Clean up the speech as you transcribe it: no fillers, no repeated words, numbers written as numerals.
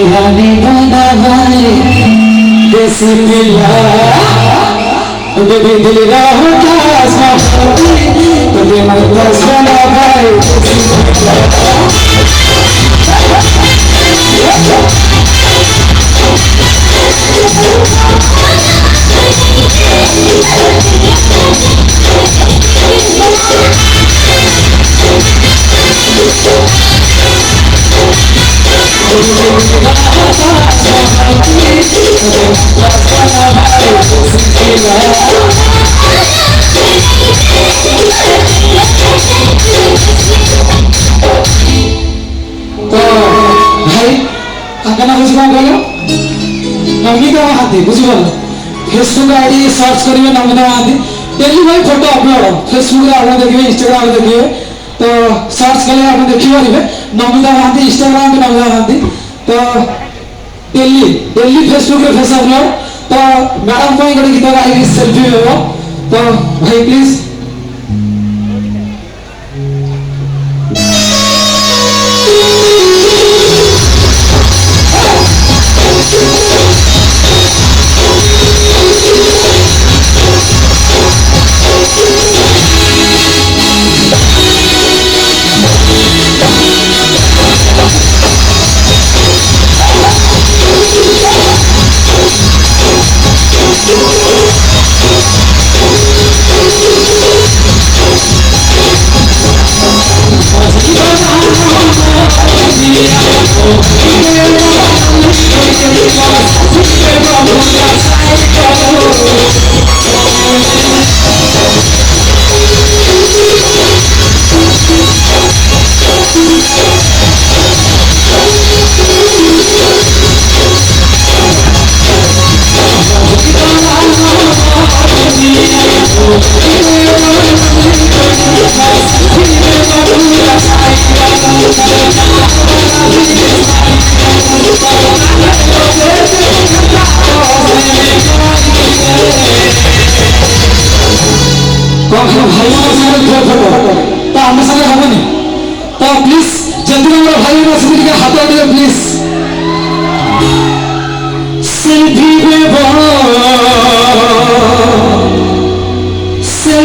Hadi bana bhai desi mila Baby dil raha asma Baby my best bana bhai Namita Mohanty बुझीगल Facebook ID search करेंगे Namita Mohanty daily भाई photo upload Facebook आप देखिए Instagram देखिए तो search कले आप देखिए नमिता महांती इंस्टाग्राम पे नमिता महांती तो डेली डेली फेसबुक पे फेस अपलोड तो मैडम को गोटे गीत गाई सेल्फी हो तो भाई प्लीज कौन भाई सारे फोटो तो आम सारे हेनी तो प्लीज जल्दी भाई हाथ प्लीज सेल्फी